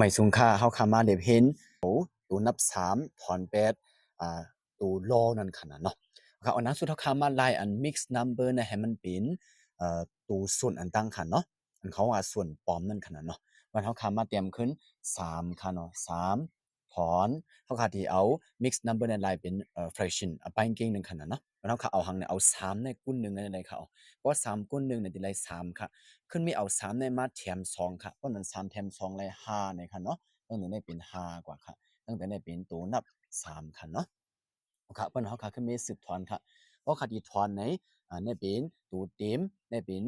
ไม่สูงค่าเฮาคามาเด็บเห็นตัวนับ3ถอน8ตัวโลนั่นขนาดเนาะครับอันนั้นสุดเฮาคามาไล่อัน mix number นะให้มันเป็นตัวส่วนอันตั้งคันเนาะอันเขาว่าส่วนปลอมนั่นขนาดเนาะวันเฮาคามาเตรียมขึ้น3ค่ะเนาะ3ถอนเฮาคาที่เอา mix number ในไล่เป็นfraction ไปเก่งนึงขนาดเนาะวันเฮาคาเอาหังเนี่ยเอา3ในกุน1ในเขาเพราะ3กุน1เนี่ยที่ไล่3ค่ะขึ้นมีเอา3ในมาแถม2ค่ะเพราะนั้น3แถม2ไล่5ในค่ะเนาะตั้งแต่ได้เป็น5กว่าค่ะตั้งแต่ได้เป็นตัวนับ3ค่ะเนาะครับเปิ้นเฮาค่ะขึ้นมี10ถอนค่ะเพราะคดีถอนในในเป็นตัวเต็มในเป็น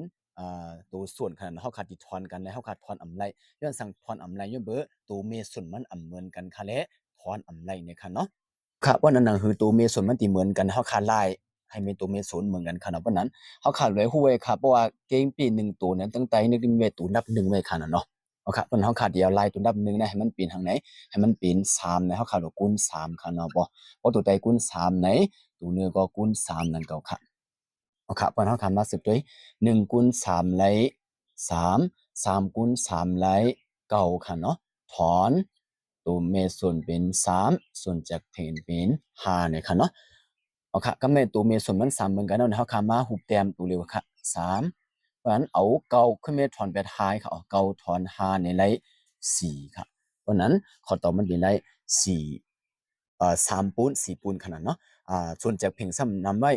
ตัวส่วนขนาดเฮาคาที่ถอนกันในเฮาคาถอนอำไรย้อนสั่งถอนอำไรย้อนเบ้อตัวเมส่วนมันอำเหมือนกันค่ะและถอนอำไรเนี่ยค่ะเนาะ ครับว่านั้นน่ะคือตัวเมสนมันติเหมือนกันเฮาคาดลายให้มีตัวเมสนเหมือนกันค่ะเนาะเพราะนั้นเฮาคาดไว้ฮู้ไว้ครับเพราะว่าเกมปี1ตัวนั้นตั้งแต่นึกมีไว้ตัวนับ1ไว้ค่ะน่ะเนาะเอาครับเพิ่นเฮาคาดเดียวลายตัวนับ1นะให้มันเป็นทางไหนให้มันเป็น3นะเฮาคาดว่าคูณ3ค่ะเนาะบ่ตัวใดคูณ3ไหนตัวหนึ่งก็คูณ3นั่นก็ค่ะเอาครับเพิ่นเฮาคาดมา10ด้วย1คูณ3ไล3 3คูณ3ไล9ค่ะเนาะถอนตัวเมส่วนเป็น3ส่วนจากเพนเป็น5เนี่ยค่ะเนาะ เอาค่ะก็แม่นตัวเมียส่วนมัน3เหมือนกันเนาะเฮาคามาฮูบแต้มตัวเร็วค่ะ3เพราะฉะนั้นเอาเก้าขึ้นมาถอน8หายค่ะเอาเก้าถอน5ในไล4ค่ะเพราะนั้นข้อตอบมันเป็นไล43ปูน4ปูนขนาดเนาะส่วนจากเพ่งซ้ำนำไว้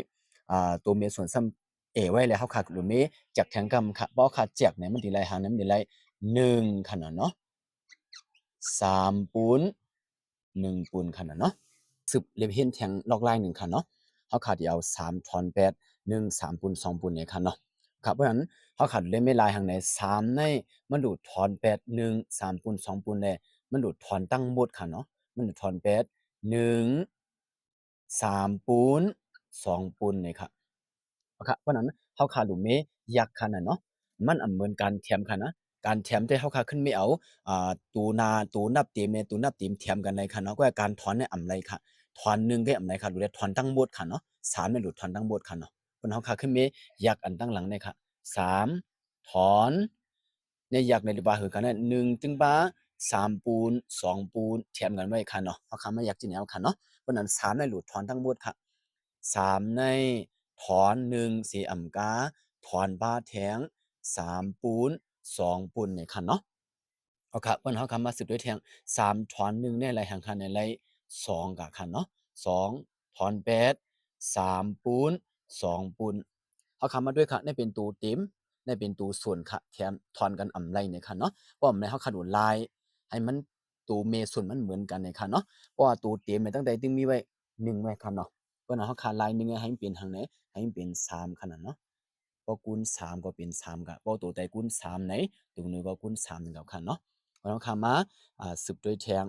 ตัวเมียส่วนซ้ำไว้แล้วเฮาค่ะหรือเมจากแทงกำค่ะบ่ค่ะแจกเนี่ยมันสิไลหานั้นเป็นไล1ขนาดเนาะ3ปูน1ปูนขนาดเนาะซึบเรียบเห็นแทงลอกลาย1ค่ะเนาะ เขาขาดเอา3ถอน8 1 3ปูน2ปูนเนี่ยค่ะเนาะครับเพราะฉะนั้นเขาขาดเล่นไม่ลายทางไหน3ในมันดูดถอน8 1 3ปูน2ปูนเลยมันดูดถอนตั้งหมดค่ะเนาะมันดูดถอน8 1 3ปูน2ปูนเนี่ยค่ะครับเพราะนั้นเขาขาดหลุมเมยักษ์ค่ะน่ะเนาะมันเหมือนการแถมค่ะนะการแถมที่เขาขาขึ้นไม่เอาตูนาตูนับเต็มเนี่ยตูนับเต็มแถมกันในค่ะเนาะก็การถอนในไรค่ะถอน1ได้ไรค่ะหรือถอนตั้งหมดค่ะเนาะ3เนี่ยหลุดถอนตั้งหมดค่ะเนาะเพิ่นเฮาขาขึ้นเมยักษ์อันตั้งหลังเนี่ยค่ะ3ถอนเนี่ยยักษ์ในหรือว่าคือกันเนี่ย1ถึงบา3ปูน2ปูนแถมกันไว้ค่ะเนาะเฮาขามายักษ์จิแนวค่ะเนาะเพราะนั้น3เนี่ยหลุดถอนทั้งหมดค่ะ3ในถอน1สิอำกาถอนบาแถง3ปูน2ปูนเนี่ยค่ะเนาะ เอาครับเปิ้นเฮาคำมาสืบด้วยแทง3ถอน1เนี่ยไรหังคันในไร2กะคันเนาะ2ถอน8 3ปูน2ปูนเฮาคำมาด้วยค่ะได้เป็นตัวเต็มได้เป็นตัวส่วนค่ะแถมถอนกันอำไรเนี่ยค่ะเนาะเพราะอำไรเฮาคันลายให้มันตัวเมส่วนมันเหมือนกันเนี่ยค่ะเนาะเพราะว่าตัวเต็มเนี่ยตั้งแต่ตึงมีไว้1ไว้ค่ะเนาะเปิ้นเฮาคาลาย1ให้มันเป็นทางไหนให้มันเป็น3ขนาดเนาะพอคูณ3ก็เป็น3กะพอตัวใดคูณ3ไหนตัวหนึ่งก็คูณ3นึงกับค่ะเนาะ เราคำมาสืบโดยแทง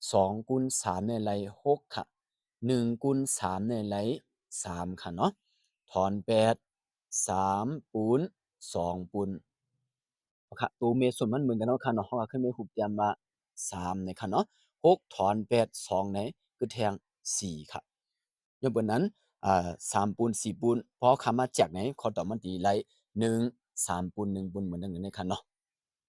2คูณ3ในไร6ค่ะ1คูณ3ในไร3ค่ะเนาะถอน8 3ปูน2ปูนค่ะตัวเมส่วนมันเหมือนกันเนาะค่ะเนาะเราก็เคยมีรูปเตรียมมา3ในค่ะเนาะ6ถอน8 2ในคือแทง4ค่ะยกเว้นนั้น3ปูน4ปูนพอคำมาจากไหนขอตอบมันตีไร1 3ปูน1ปูนเหมือนกันในค่ะเนาะ